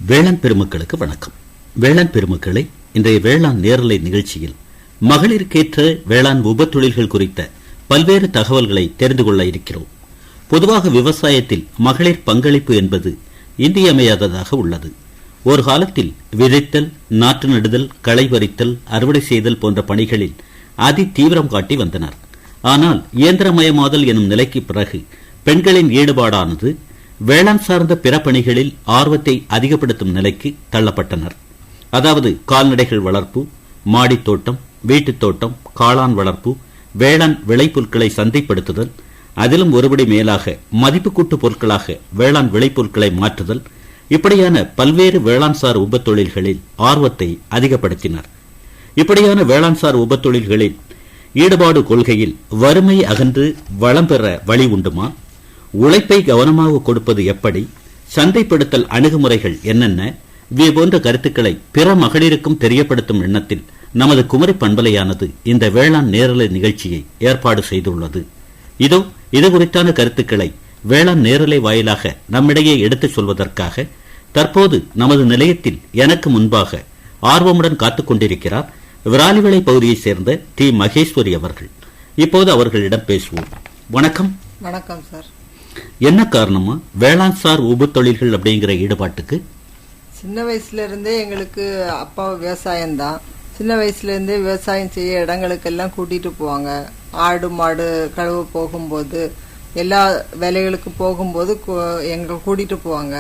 வேளாண் பெருமக்களுக்கு வணக்கம். வேளாண் பெருமக்களை, இன்றைய வேளாண் நேரலை நிகழ்ச்சியில் மகளிருக்கேற்ற வேளாண் உபத்தொழில்கள் குறித்த பல்வேறு தகவல்களை தெரிந்து கொள்ள இருக்கிறோம். பொதுவாக விவசாயத்தில் மகளிர் பங்களிப்பு என்பது இன்றியமையாததாக உள்ளது. ஒரு காலத்தில் விதைத்தல், நாற்று நடுதல், களை பறித்தல், அறுவடை செய்தல் போன்ற பணிகளில் அதி தீவிரம் காட்டி வந்தனர். ஆனால் இயந்திரமயமாதல் எனும் நிலைக்கு பிறகு பெண்களின் ஈடுபாடானது வேளாண் சார்ந்த பிற பணிகளில் ஆர்வத்தை அதிகப்படுத்தும் நிலைக்கு தள்ளப்பட்டனர். அதாவது கால்நடைகள் வளர்ப்பு, மாடித்தோட்டம், வீட்டுத் தோட்டம், காளான் வளர்ப்பு, வேளாண் விளைபொருட்களை சந்தைப்படுத்துதல், அதிலும் ஒருபடி மேலாக மதிப்பு கூட்டு பொருட்களாக வேளாண் விளைபொருட்களை மாற்றுதல், இப்படியான பல்வேறு வேளாண் சார் உபத்தொழில்களில் ஆர்வத்தை அதிகப்படுத்தினர். இப்படியான வேளாண் சார் உபத்தொழில்களில் ஈடுபாடு கொள்கையில் வறுமை அகன்று வளம் பெற வழி உண்டுமா? உழைப்பை கவனமாக கொடுப்பது எப்படி? சந்தைப்படுத்தல் அணுகுமுறைகள் என்னென்ன? இவை போன்ற கருத்துக்களை பிற மகளிருக்கும் தெரியப்படுத்தும் எண்ணத்தில் நமது குமரி பண்பலையானது இந்த வேளாண் நேரலை நிகழ்ச்சியை ஏற்பாடு செய்துள்ளது. இதோ இது குறித்தான கருத்துக்களை வேளாண் நேரலை வாயிலாக நம்மிடையே எடுத்துச் சொல்வதற்காக தற்போது நமது நிலையத்தில் எனக்கு முன்பாக ஆர்வமுடன் காத்துக் கொண்டிருக்கிறார் விராலிவிளை பகுதியைச் சேர்ந்த டி. மகேஸ்வரி அவர்கள். இப்போது அவர்களிடம் பேசுவோம். வணக்கம். வணக்கம் சார். என்ன காரணமா வேளாண் சார் உபத்தொழில்கள் அப்படிங்கிற ஈடுபாட்டுக்கு? சின்ன வயசுல இருந்தே எங்களுக்கு அப்பா விவசாயம்தான். சின்ன வயசுல இருந்தே விவசாயம் செய்ய இடங்களுக்கெல்லாம் கூட்டிட்டு போவாங்க. ஆடு மாடு கழுவ போகும்போது, எல்லா வேலைகளுக்கு போகும்போது எங்களை கூட்டிட்டு போவாங்க.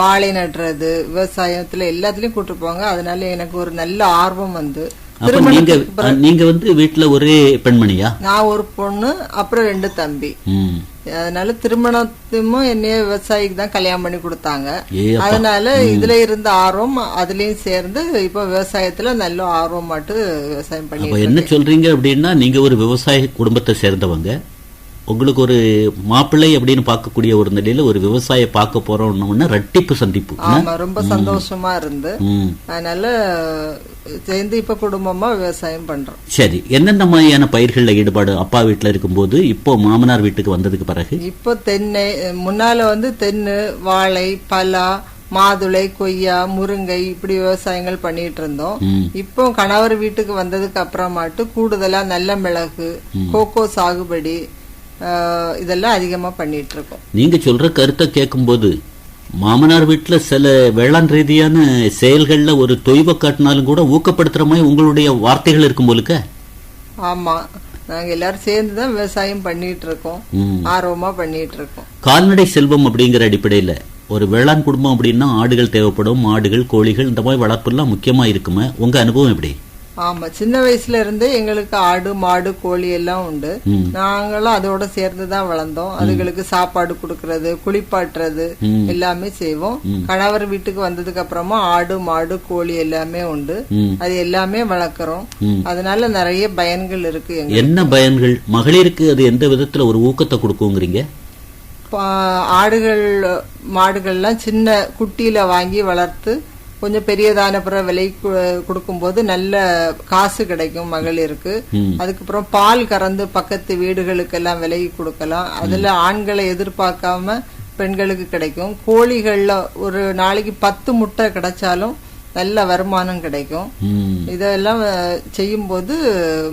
வாழை நடுறது, விவசாயத்துல எல்லாத்துலயும் கூட்டிட்டு போவாங்க. அதனால எனக்கு ஒரு நல்ல ஆர்வம் வந்து, நீங்க வீட்டுல ஒரே பெண்மணியா? நான் ஒரு பொண்ணு, அப்புறம் 2 தம்பி. அதனால திருமணத்தும் என்னைய விவசாயிக்கு தான் கல்யாணம் பண்ணி கொடுத்தாங்க. அதனால இதுல இருந்த ஆர்வம் அதுலயும் சேர்ந்து இப்ப விவசாயத்துல நல்ல ஆர்வம் மாட்டு விவசாயம் பண்ணி. என்ன சொல்றீங்க அப்படின்னா, நீங்க ஒரு விவசாய குடும்பத்தை சேர்ந்தவங்க, உங்களுக்கு ஒரு மாப்பிள்ளை அப்படின்னு பார்க்கக்கூடிய ஒரு நிலையில ஒரு விவசாய பார்க்க போறோம்னு ரெட்டிப்பு சந்திப்பு. ஆமா, ரொம்ப சந்தோஷமா இருந்து அதனால சேர்ந்து இப்ப குடும்பமா விவசாயம் பண்றோம். சரி, எந்தெந்த மாதிரியான பயிர்கள்ல ஈடுபாடு அப்பா வீட்டுல இருக்கும்போது, இப்போ மாமனார் வீட்டுக்கு வந்ததுக்கு பிறகு? இப்போ தென்னை, முன்னால தென்னை, வாழை, பலா, மாதுளை, கொய்யா, முருங்கை, இப்படி விவசாயங்கள் பண்ணிட்டு இருந்தோம். இப்போ கணவர் வீட்டுக்கு வந்ததுக்கு அப்புறமாட்டு கூடுதலா நல்ல மிளகு, கோகோ சாகுபடி, இதெல்லாம் அதிகமா பண்ணிட்டு இருக்கோம். நீங்க சொல்ற கருத்தை கேட்கும் போது மாமனார் வீட்டுல சில வேளாண் ரீதியான செயல்கள்ல ஒரு தொய்வை காட்டினாலும் கூட ஊக்கப்படுத்துற மாதிரி உங்களுடைய வார்த்தைகள் இருக்கும் போலுக்க. ஆமா, நாங்க எல்லாரும் சேர்ந்துதான் விவசாயம் பண்ணிட்டு இருக்கோம், ஆர்வமா பண்ணிட்டு இருக்கோம். கால்நடை செல்வம் அப்படிங்கிற அடிப்படையில ஒரு வேளாண் குடும்பம் அப்படின்னா ஆடுகள் தேவைப்படும், மாடுகள், கோழிகள், இந்த மாதிரி வளர்ப்பு எல்லாம் முக்கியமா இருக்குமே. உங்க அனுபவம் எப்படி? ஆமா, சின்ன வயசுல இருந்தே எங்களுக்கு ஆடு, மாடு, கோழி எல்லாம் உண்டு. நாங்களும் அதோட சேர்ந்துதான் வளர்ந்தோம். அதுகளுக்கு சாப்பாடு கொடுக்கறது, குளிப்பாட்டுறது எல்லாமே செய்வோம். கணவர் வீட்டுக்கு வந்ததுக்கு அப்புறமா ஆடு, மாடு, கோழி எல்லாமே உண்டு. அது எல்லாமே வளர்க்கிறோம். அதனால நிறைய பயன்கள் இருக்கு. என்ன பயன்கள்? மகளிருக்கு அது எந்த விதத்துல ஒரு ஊக்கத்தை கொடுக்குங்கிறீங்க? ஆடுகள், மாடுகள்லாம் சின்ன குட்டியில வாங்கி வளர்த்து கொஞ்சம் பெரியதான பிறகு விலை கொடுக்கும்போது நல்ல காசு கிடைக்கும் மகளிருக்கு. அதுக்கப்புறம் பால் கறந்து பக்கத்து வீடுகளுக்கு எல்லாம் விலை கொடுக்கலாம். அதுல ஆண்களை எதிர்பார்க்காம பெண்களுக்கு கிடைக்கும். கோழிகள்ல ஒரு நாளைக்கு 10 முட்டை கிடைச்சாலும் நல்ல வருமானம் கிடைக்கும். இதெல்லாம் செய்யும் போது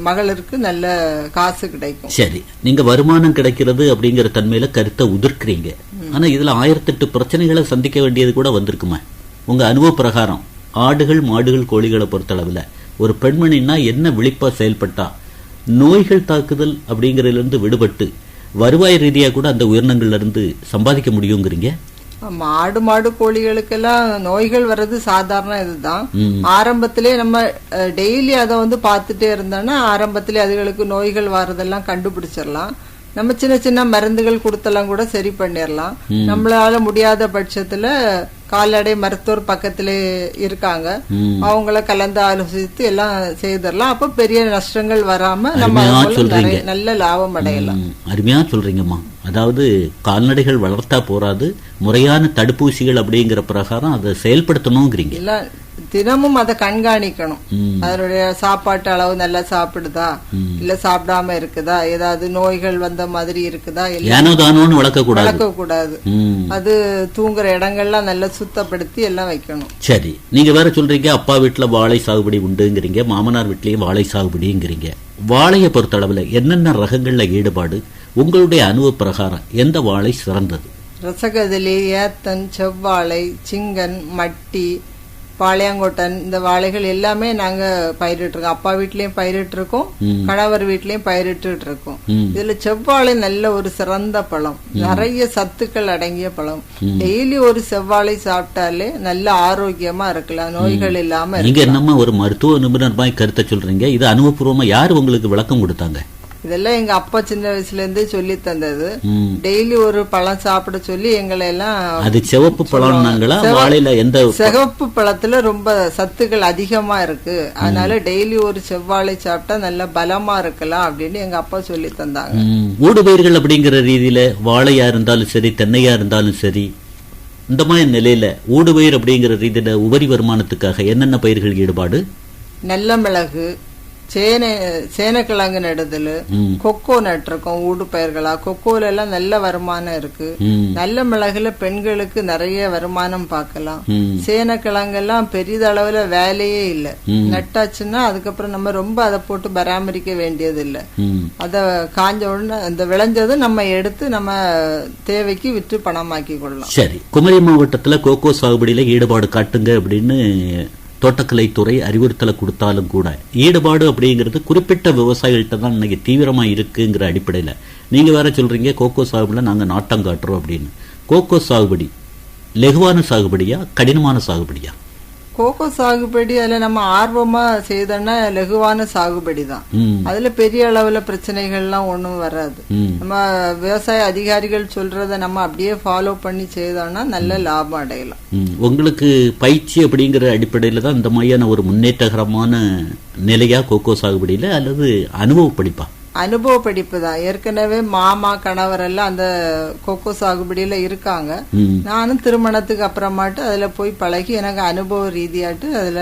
மகளிருக்கு நல்ல காசு கிடைக்கும். சரி, நீங்க வருமானம் கிடைக்கிறது அப்படிங்கிற தன்மையில கருத்தை உதிர்க்கிறீங்க. ஆனா இதுல 1008 பிரச்சனைகளை சந்திக்க வேண்டியது கூட வந்திருக்குமா? உங்க அனுபவ பிரகாரம் ஆடுகள், மாடுகள், கோழிகளை பொறுத்தளவுல ஒரு பெண்மணின்னா என்ன விழிப்பா செயல்பட்டா நோய்கள் தாக்குதல் அப்படிங்கறதுல இருந்து விடுபட்டு வருவாய் ரீதியா கூட அந்த உயிரினங்கள்ல இருந்து சம்பாதிக்க முடியுங்கிறீங்க? ஆடு, மாடு, கோழிகளுக்கெல்லாம் நோய்கள் வர்றது சாதாரண இதுதான். ஆரம்பத்திலே நம்ம டெய்லி அதை பார்த்துட்டே இருந்தோம்னா ஆரம்பத்திலே அதுகளுக்கு நோய்கள் வர்றதெல்லாம் கண்டுபிடிச்சிடலாம். நம்ம சின்ன சின்ன மருந்துகள் கொடுத்தெல்லாம் கூட சரி பண்ணிடலாம். நம்மளால முடியாத பட்சத்துல கால்நடை மருத்துவர் பக்கத்திலே இருக்காங்க, அவங்கள கலந்து ஆலோசித்து எல்லாம் செய்திடலாம். அப்ப பெரிய நஷ்டங்கள் வராம நம்ம நல்ல லாபம் அடையலாம். அருமையா சொல்றீங்கம்மா. அதாவது கால்நடைகள் வளர்த்தா போறாது, முறையான தடுப்பூசிகள் அப்படிங்கிற பிரகாரம் அதை செயல்படுத்தணுங்கிறீங்க. தினமும் அதை கண்காணிக்கணும். அதனுடைய சாப்பாட்டு அளவு நல்லா சாப்பிடுதா இல்ல சாப்பிடாம இருக்குதா, ஏதாவது நோய்கள் வந்த மாதிரி இருக்குதா, வளர்க்க கூடாது. அது தூங்குற இடங்கள்லாம் நல்லா சுத்தப்படுத்தி எல்லாம் வைக்கணும். சரி, நீங்க வேற சொல்றீங்க அப்பா வீட்டுல வாழை சாகுபடி உண்டுங்கிறீங்க, மாமனார் வீட்லயும் வாழை சாகுபடிங்கிறீங்க. வாழையை பொறுத்த அளவுல என்னென்ன ரகங்கள்ல ஈடுபாடு, உங்களுடைய அனுபவ பிரகாரம் எந்த வாழை சிறந்தது? ரசகதலி, ஏத்தன், செவ்வாழை, சிங்கன், மட்டி, பாளையங்கோட்டன், இந்த வாழைகள் எல்லாமே நாங்க பயிரிட்டு இருக்கோம். அப்பா வீட்லயும் பயிரிட்டு இருக்கோம், கணவர் வீட்லயும் பயிரிட்டு இருக்கோம். இதுல செவ்வாழை நல்ல ஒரு சிறந்த பழம், நிறைய சத்துக்கள் அடங்கிய பழம். டெய்லி ஒரு செவ்வாழை சாப்பிட்டாலே நல்ல ஆரோக்கியமா இருக்கலாம், நோய்கள் இல்லாம. நீங்க என்னமா ஒரு மருத்துவ நிபுணர் மாதிரி கருத்தை சொல்றீங்க, இது அனுபவபூர்வமா யாரு உங்களுக்கு விளக்கம் கொடுத்தாங்க? இதெல்லாம் எங்க அப்பா சின்ன வயசுல இருந்தே சொல்லி தந்தது. டெய்லி ஒரு பழம் சாப்பிட சொல்லி எங்களை எல்லாம். அது சிவப்பு பழம்னாங்களா? வாழையில எந்த? சிவப்பு பழத்துல ரொம்ப சத்துக்கள் அதிகமா இருக்கு, அதனால டெய்லி ஒரு செவ்வாழை சாப்பிட்டா நல்ல பலமா இருக்கலாம் அப்படின்னு எங்க அப்பா சொல்லி தந்தாங்க. ஊடுபயிர்கள் அப்படிங்கிற ரீதியில வாழையா இருந்தாலும் சரி, தென்னையா இருந்தாலும் சரி, இந்த மாதிரி நிலையில ஊடுபயிர் அப்படிங்கிற ரீதியில உபரி வருமானத்துக்காக என்னென்ன பயிர்கள் ஈடுபாடு? நல்ல மிளகு, சேனக்கிழங்கு நடுதல், கொக்கோ நட்டிருக்கோம் ஊடு பயிர்களா. கொக்கோல எல்லாம் நல்ல வருமானம் இருக்கு. நல்ல மிளகுல பெண்களுக்கு நிறைய வருமானம் பார்க்கலாம். சேனக்கிழங்கு எல்லாம் பெரிதளவுல வேலையே இல்லை, நட்டாச்சுன்னா அதுக்கப்புறம் நம்ம ரொம்ப அதை போட்டு பராமரிக்க வேண்டியது இல்லை. அத காஞ்ச உடனே அந்த விளைஞ்சது நம்ம எடுத்து நம்ம தேவைக்கு விற்று பணமாக்கி கொள்ளலாம். சரி, குமரி மாவட்டத்துல கோகோ சாகுபடியில ஈடுபாடு காட்டுங்க அப்படின்னு தோட்டக்கலைத்துறை அறிவுறுத்தலை கொடுத்தாலும் கூட ஈடுபாடு அப்படிங்கிறது குறிப்பிட்ட விவசாயிகள்கிட்ட தான் இன்னைக்கு தீவிரமா இருக்குங்கிற அடிப்படையில நீங்க வேற சொல்றீங்க கோகோ சாகுபடியில நாங்க நாட்டம் காட்டுறோம் அப்படின்னு. கோகோ சாகுபடி லகுவான சாகுபடியா கடினமான சாகுபடியா? கோகோ சாகுபடி அதுல நம்ம ஆர்வமா செய்தோம்னா லகுவான சாகுபடி தான். அதுல பெரிய அளவுல பிரச்சனைகள்லாம் ஒண்ணும் வராது. நம்ம விவசாய அதிகாரிகள் சொல்றத நம்ம அப்படியே ஃபாலோ பண்ணி செய்தோம்னா நல்ல லாபம் அடையலாம். உங்களுக்கு பயிற்சி அப்படிங்கிற அடிப்படையில தான் இந்த மாதிரியான ஒரு முன்னேற்றகரமான நிலையா கோகோ சாகுபடியில, அல்லது அனுபவ படிப்பா? அனுபவ படிப்பு தான். ஏற்கனவே மாமா கணவர் எல்லாம் அந்த கொக்கோ சாகுபடியில இருக்காங்க. நானும் திருமணத்துக்கு அப்புறமாட்டு அதுல போய் பழகி எனக்கு அனுபவ ரீதியாட்டு அதுல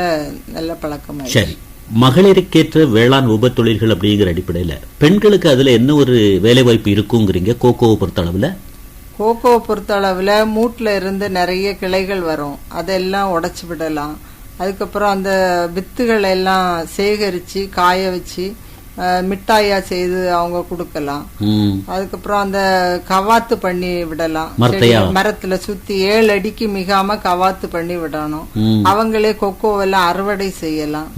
நல்ல பழக்கம். சரி, மகளிருக்கேற்ற வேளாண் உப தொழில்கள் அப்படிங்கிற அடிப்படையில பெண்களுக்கு அதுல என்ன ஒரு வேலை வாய்ப்பு இருக்குங்கிறீங்க கோகோவை பொறுத்த அளவுல? கோகோவை பொறுத்த அளவுல மூட்டுல இருந்து நிறைய கிளைகள் வரும், அதெல்லாம் உடைச்சு விடலாம். அதுக்கப்புறம் அந்த வித்துகள் எல்லாம் சேகரிச்சு காய வச்சு மிட்டாயா செய்து அவங்க கொடுக்கலாம். அதுக்கப்புறம் அந்த கவாத்து பண்ணி விடலாம், மரத்துல சுத்தி 7 அடிக்கு மிகாம கவாத்து பண்ணி விடணும். அவங்களே கொக்கோவெல்லாம் அறுவடை செய்யலாம்.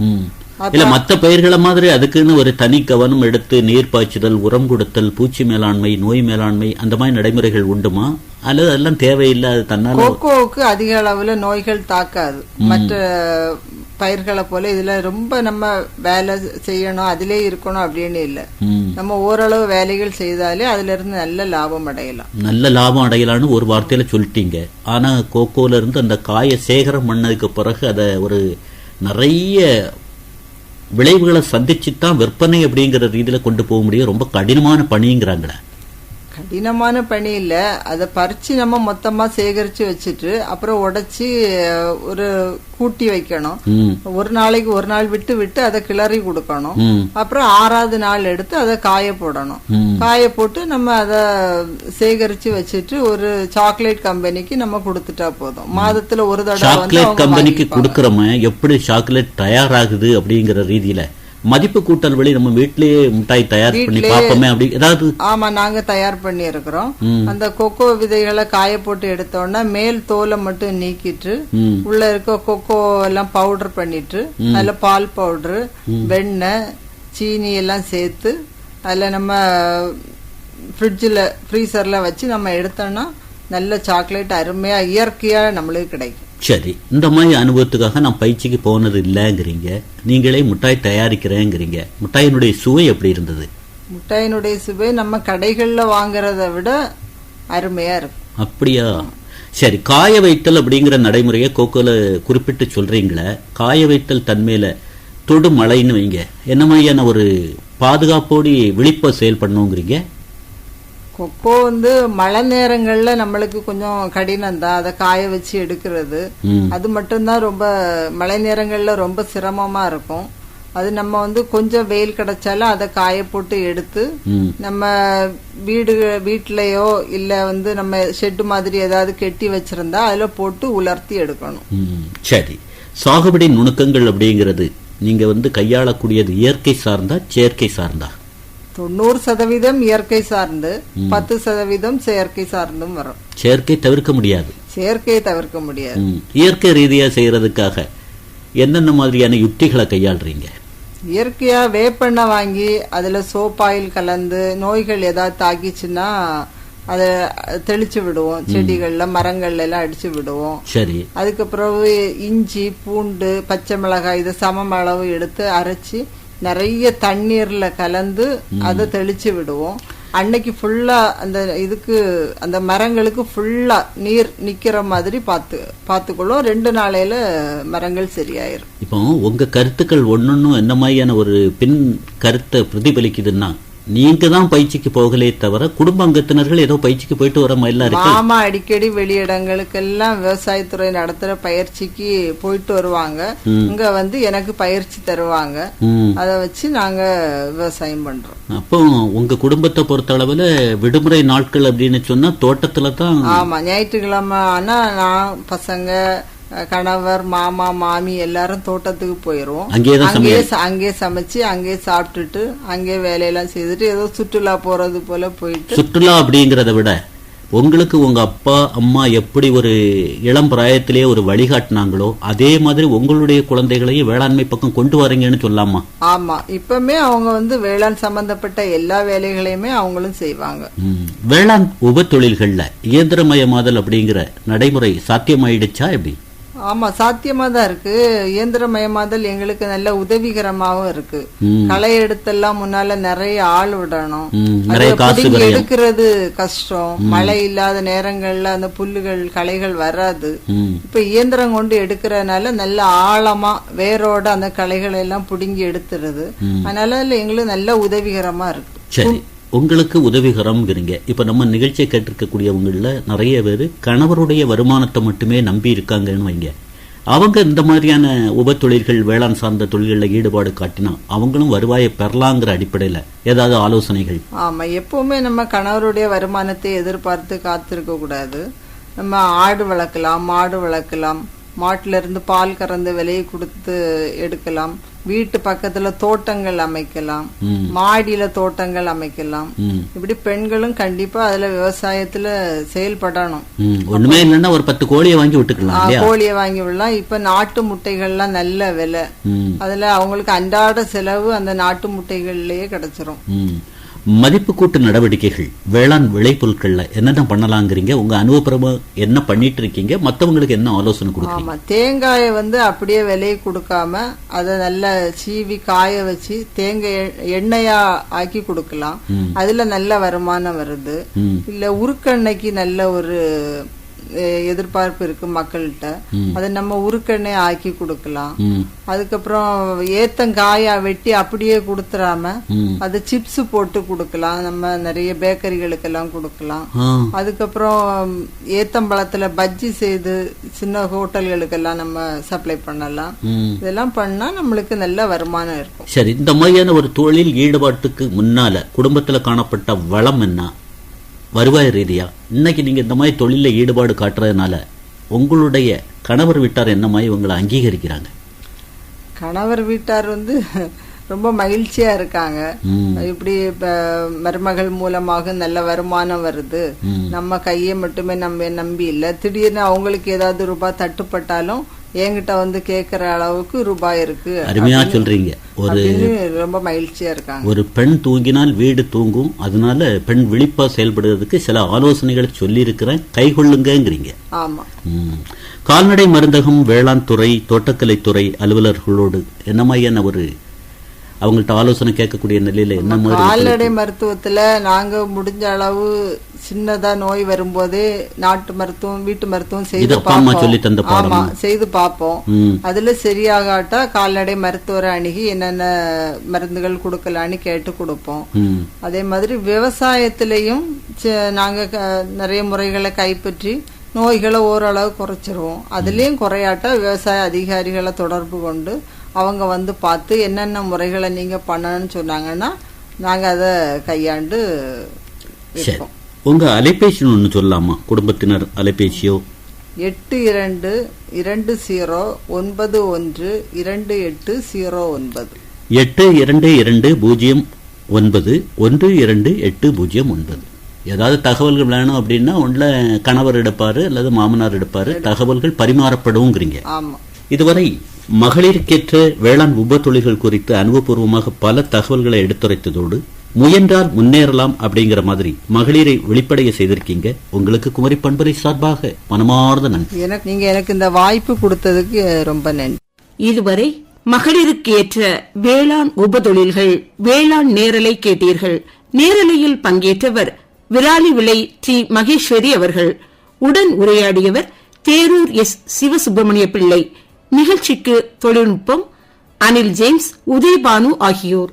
இல்ல மத்த பயிர்களை மாதிரி அதுக்குன்னு ஒரு தனி கவனம் எடுத்து நீர் பாய்ச்சுதல், உரம் கொடுத்தல், பூச்சி மேலாண்மை, நோய் மேலாண்மை அந்த மாதிரி நடைமுறைகள் உண்டுமா, அல்லது அதெல்லாம் தேவையில்லை? அது தன்னால கோகோவுக்கு அதிக அளவுல நோய்கள் தாக்காது. மற்ற பயிர்களை போல இதுல ரொம்ப நம்ம வேலை செய்யணும், அதிலே இருக்கணும் அப்படின்னு இல்லை. நம்ம ஓரளவு வேலைகள் செய்தாலே அதுல இருந்து நல்ல லாபம் அடையலாம். நல்ல லாபம் அடையலாம்னு ஒரு வார்த்தையில சொல்லிட்டீங்க. ஆனா கோகோல இருந்து அந்த காய சேகரம் பண்ணதுக்கு பிறகு அதை ஒரு நிறைய விளைவுகளை சந்திச்சுதான் விற்பனை அப்படிங்கிற ரீதியில கொண்டு போக முடியும். ரொம்ப கடினமான பணிங்கிறாங்களே. கடினமான பணி இல்ல, அதை பறிச்சு நம்ம மொத்தமா சேகரிச்சு வச்சுட்டு அப்புறம் உடைச்சி ஒரு கூட்டி வைக்கணும். ஒரு நாளைக்கு ஒரு நாள் விட்டு விட்டு அதை கிளறி கொடுக்கணும். அப்புறம் 6வது நாள் எடுத்து அதை காய போடணும். காய போட்டு நம்ம அதை சேகரிச்சு வச்சுட்டு ஒரு சாக்லேட் கம்பெனிக்கு நம்ம கொடுத்துட்டா போதும். மாதத்துல ஒரு தடவை சாக்லேட் கம்பெனிக்கு கொடுக்கறோம். எப்படி சாக்லேட் தயாராகுது அப்படிங்கிற ரீதியில மதிப்பு கூட்டல் வழி நம்ம வீட்டிலேயே மிட்டாய் தயார் பண்ணி பார்ப்போமே அப்படி ஏதாவது? ஆமா, நாங்க தயார் பண்ணி இருக்கிறோம். அந்த கொக்கோ விதைகளை காய போட்டு எடுத்தோம்னா மேல் தோலை மட்டும் நீக்கிட்டு உள்ள இருக்க கொக்கோ எல்லாம் பவுடர் பண்ணிட்டு அதுல பால் பவுடர், வெண்ணெய், சீனி எல்லாம் சேர்த்து அதுல நம்ம ஃப்ரிட்ஜில் ஃப்ரீசர்ல வச்சு நம்ம எடுத்தோம்னா நல்ல சாக்லேட் அருமையா இயற்கையா நம்மளுக்கு கிடைக்கும். சரி, இந்த மாதிரி அனுபவத்துக்காக நான் பயிற்சிக்கு போனது இல்லைங்கிறீங்க, நீங்களே மிட்டாய் தயாரிக்கிறேங்கிறீங்க. மிட்டாயினுடைய சுவை எப்படி இருந்தது? மிட்டாயினுடைய சுவை நம்ம கடைகள்ல வாங்குறத விட அருமையா இருக்கும். அப்படியா? சரி, காய வைத்தல் அப்படிங்கிற நடைமுறையை கோகோல குறிப்பிட்டு சொல்றீங்களே, காய வைத்தல் தன்மையில தொடு மழைன்னு வைங்க, என்ன மாதிரியான ஒரு பாதுகாப்போடு விழிப்ப செயல்படணுங்கிறீங்க? கொக்கோ வந்து மழை நேரங்கள்ல நம்மளுக்கு கொஞ்சம் கடினம் தான், அதை காய வச்சு எடுக்கிறது. அது மட்டும்தான் ரொம்ப மழை நேரங்கள்ல ரொம்ப சிரமமா இருக்கும். அது நம்ம வந்து கொஞ்சம் வெயில் கிடைச்சாலும் அதை காய போட்டு எடுத்து நம்ம வீட்லயோ இல்ல வந்து நம்ம ஷெட் மாதிரி ஏதாவது கெட்டி வச்சிருந்தா அதுல போட்டு உலர்த்தி எடுக்கணும். சரி, சாகுபடி நுணுக்கங்கள் அப்படிங்கிறது நீங்க வந்து கையாளக்கூடியது இயற்கை சார்ந்தா செயற்கை சார்ந்தா? 90% இயற்கை சார்ந்து 10% செயற்கை சார்ந்தும் வரும். செயற்கை தவிர்க்க முடியாது. செயற்கையை தவிர்க்க முடியாது. இயற்கை ரீதியா செய்யறதுக்காக என்னென்ன மாதிரியான யுக்திகளை கையாளுறீங்க? இயற்கையா வேப்பெண்ணெய் வாங்கி அதுல சோப் ஆயில் கலந்து நோய்கள் ஏதாவது தாக்கிச்சுன்னா அதை தெளிச்சு விடுவோம். செடிகள்ல மரங்கள்ல எல்லாம் அடிச்சு விடுவோம். சரி. அதுக்கு பிறகு இஞ்சி பூண்டு பச்சை மிளகாய் இதை சம அளவு எடுத்து அரைச்சி நிறைய தண்ணீர்ல கலந்து அதை தெளிச்சு விடுவோம். அன்னைக்கு ஃபுல்லா அந்த மரங்களுக்கு ஃபுல்லா நீர் நிக்கிற மாதிரி பார்த்துக்கொள்ளும். 2 நாளையில மரங்கள் சரியாயிரும். இப்போ உங்க கருத்துக்கள் ஒன்னொன்னும் என்ன மாதிரியான ஒரு பின் கருத்தை பிரதிபலிக்குதுன்னா, நீங்க தான் பயிற்சிக்கு போகலே தவிர குடும்ப அங்கத்தினர்கள் ஏதோ பயிற்சிக்கு போயிட்டு வர மாதிரி இருக்கு. மாமா அடிக்கடி வெளியிடங்களுக்கெல்லாம் விவசாயத்துறை நடத்துற பயிற்சிக்கு போயிட்டு வருவாங்க. இங்க வந்து எனக்கு பயிற்சி தருவாங்க. அதை வச்சு நாங்க விவசாயம் பண்றோம். அப்போ உங்க குடும்பத்தை பொறுத்த அளவுல விடுமுறை நாட்கள் அப்படின்னு சொன்னா தோட்டத்துல தான்? ஆமா, ஞாயிற்றுக்கிழமை ஆனா நான் பசங்க கணவர் மாமா மாமி எல்லாரும் தோட்டத்துக்கு போயிருவோம். அங்கே சமைச்சு அங்கே சாப்பிட்டுட்டு அங்கே வேலையெல்லாம் செய்துட்டு ஏதோ சுற்றுலா போறது போல போயிட்டு. சுற்றுலா அப்படிங்கறத விட உங்களுக்கு உங்க அப்பா அம்மா எப்படி ஒரு இளம் பிராயத்திலேயே ஒரு வழிகாட்டினாங்களோ அதே மாதிரி உங்களுடைய குழந்தைகளையும் வேளாண்மை பக்கம் கொண்டு வரீங்கன்னு சொல்லாமா? ஆமா, இப்பவுமே அவங்க வந்து வேளாண் சம்பந்தப்பட்ட எல்லா வேலைகளையுமே அவங்களும் செய்வாங்க. வேளாண் உப தொழில்கள்ல இயந்திரமயமாதல் அப்படிங்கிற நடைமுறை சாத்தியமாயிடுச்சா எப்படி? ஆமா, சாத்தியமா தான் இருக்கு. இயந்திரமயமாதல் எங்களுக்கு நல்ல உதவிகரமாவும் இருக்கு. களை எடுத்தெல்லாம் முன்னால நிறைய ஆள் விடணும், எடுக்கிறது கஷ்டம். மழை இல்லாத நேரங்கள்ல அந்த புல்லுகள் களைகள் வராது. இப்ப இயந்திரம் கொண்டு எடுக்கிறதுனால நல்ல ஆழமா வேரோட அந்த களைகளை எல்லாம் புடுங்கி எடுத்துருது. அதனால எங்களுக்கு நல்ல உதவிகரமா இருக்கு. சரி, உங்களுக்கு உதவிகரம்ங்கிறீங்க. இப்ப நம்ம நிகழ்ச்சியை கேட்டிருக்கக்கூடியவங்கள நிறைய பேர் கணவருடைய வருமானத்தை மட்டுமே நம்பி இருக்காங்கன்னு வைங்க. அவங்க இந்த மாதிரியான உப தொழில்கள் வேளாண் சார்ந்த தொழில்களில் ஈடுபாடு காட்டினா அவங்களும் வருவாயை பெறலாங்கிற அடிப்படையில ஏதாவது ஆலோசனைகள்? ஆமா, எப்பவுமே நம்ம கணவருடைய வருமானத்தை எதிர்பார்த்து காத்திருக்க கூடாது. நம்ம ஆடு வளர்க்கலாம், மாடு வளர்க்கலாம், மாட்டுல இருந்து பால் கறந்து விலையை கொடுத்து எடுக்கலாம். வீட்டு பக்கத்துல தோட்டங்கள் அமைக்கலாம், மாடியில தோட்டங்கள் அமைக்கலாம். இப்படி பெண்களும் கண்டிப்பா அதுல விவசாயத்துல செயல்படணும். ஒண்ணுமே இல்லைன்னா ஒரு 10 கோழியை வாங்கி விட்டுக்கலாம். கோழியை வாங்கி விடலாம். இப்ப நாட்டு முட்டைகள்லாம் நல்ல விலை. அதுல அவங்களுக்கு அன்றாட செலவு அந்த நாட்டு முட்டைகள்லயே கிடைச்சிரும். மதிப்பு கூட்டு நடவடிக்கைகள் வேளாண் விளைபொருட்கள்ல என்னென்ன பண்ணலாங்கிறீங்க? உங்க அனுபவமா என்ன பண்ணிட்டு இருக்கீங்க? மத்தவங்களுக்கு என்ன ஆலோசனை கொடுக்குறீங்க? தேங்காயை வந்து அப்படியே விலையை கொடுக்காம அதை நல்லா சீவி காய வச்சு தேங்காய் எண்ணெயா ஆக்கி கொடுக்கலாம். அதுல நல்ல வருமானம் வருது. இல்ல உருக்கெண்ணெய்க்கு நல்ல ஒரு எதிர்பார்ப்பு இருக்கு மக்கள்கிட்ட. அதை நம்ம உருக்கெண்ணெய் ஆக்கி கொடுக்கலாம். அதுக்கப்புறம் ஏத்தங்காயா வெட்டி அப்படியே கொடுத்துடாம அது சிப்ஸ் போட்டு கொடுக்கலாம். நம்ம நிறைய பேக்கரிகளுக்கு எல்லாம் கொடுக்கலாம். அதுக்கப்புறம் ஏத்தம்பழத்துல பஜ்ஜி செய்து சின்ன ஹோட்டல்களுக்கு எல்லாம் நம்ம சப்ளை பண்ணலாம். இதெல்லாம் பண்ணா நம்மளுக்கு நல்ல வருமானம் இருக்கும். சரி, இந்த மாதிரியான ஒரு தொழில் ஈடுபாட்டுக்கு முன்னால குடும்பத்துல காணப்பட்ட வளம் என்ன? வருவாய் ரீதியா இன்னைக்கு நீங்க இந்த மாதிரி தொழில ஈடுபாடு காட்டுறதுனால உங்களுடைய கணவர் வீட்டார் என்ன மாதிரி உங்களை அங்கீகரிக்கிறாங்க? கணவர் வீட்டார் வந்து ரொம்ப மகிழ்ச்சியா இருக்காங்க. இப்படி மருமகள் மூலமாக நல்ல வருமானம் வருது, நம்ம கையை மட்டுமே நம்ம நம்பி இல்ல, திடீர்னு அவங்களுக்கு ஏதாவது ரூபாய் தட்டுப்பட்டாலும் என்கிட்ட வந்து கேக்குற அளவுக்கு ரூபாய் இருக்கு. அருமையா சொல்றீங்க. ஒரு ரொம்ப மகிழ்ச்சியா இருக்காங்க. ஒரு பெண் தூங்கினால் வீடு தூங்கும். அதனால பெண் விழிப்பா செயல்படுறதுக்கு சில ஆலோசனைகளை சொல்லி இருக்கிறேன், கைகொள்ளுங்கிறீங்க. ஆமா. கால்நடை மருந்தகம், வேளாண் துறை, தோட்டக்கலைத்துறை அலுவலர்களோடு என்ன மாதிரியான ஒரு அவங்கள்ட்ட ஆலோசனை கேட்கக்கூடிய நிலையில என்ன மாதிரி கால்நடை மருத்துவத்துல நாங்க முடிஞ்ச அளவு சின்னதா நோய் வரும்போதே நாட்டு மருத்துவம் வீட்டு மருத்துவம் செய்து பார்ப்போம். செய்து பார்ப்போம். அதுல சரியாகாட்டா கால்நடை மருத்துவரை அணுகி என்னென்ன மருந்துகள் கொடுக்கலான்னு கேட்டு கொடுப்போம். அதே மாதிரி விவசாயத்திலையும் நாங்க நிறைய முறைகளை கைப்பற்றி நோய்களை ஓரளவு குறைச்சிருவோம். அதுலயும் குறையாட்டா விவசாய அதிகாரிகளை தொடர்பு கொண்டு அவங்க வந்து பார்த்து என்னென்ன முறைகளை நீங்க பண்ணணும்னு சொன்னாங்கன்னா நாங்க அதை கையாண்டு இருக்கோம். உங்க அலைபேசி ஒண்ணு சொல்லலாமா? குடும்பத்தினர் அலைபேசியோ 8220912809 8220912809. ஏதாவது தகவல்கள் வேணும் அப்படின்னா ஒன்ல கணவர் எடுப்பாரு அல்லது மாமனார் எடுப்பாரு, தகவல்கள் பரிமாறப்படுங்கிறீங்க. ஆமா. இதுவரை மகளிருக்கேற்ற வேளாண் உப தொழில்கள் குறித்து அனுபவபூர்வமாக பல தகவல்களை எடுத்துரைத்ததோடு முயன்றால் முன்னேறலாம் அப்படிங்கிற மாதிரி மகளிரை வெளிப்படைய செய்திருக்கீங்க. உங்களுக்கு குமரி பண்பரை சார்பாக மனமார்ந்த நன்றி. நீங்க எனக்கு இந்த வாய்ப்பு கொடுத்ததுக்கு ரொம்ப நன்றி. இதுவரை மகளிருக்கு ஏற்ற வேளாண் உப தொழில்கள் வேளாண் நேரலை கேட்டீர்கள். நேரலையில் பங்கேற்றவர் விராலி விளை டி மகேஸ்வரி அவர்கள். உடன் உரையாடியவர் தேரூர் எஸ் சிவசுப்பிரமணிய பிள்ளை. நிகழ்ச்சிக்கு தொழில்நுட்பம் அனில் ஜேம்ஸ், உதயபானு ஆகியோர்.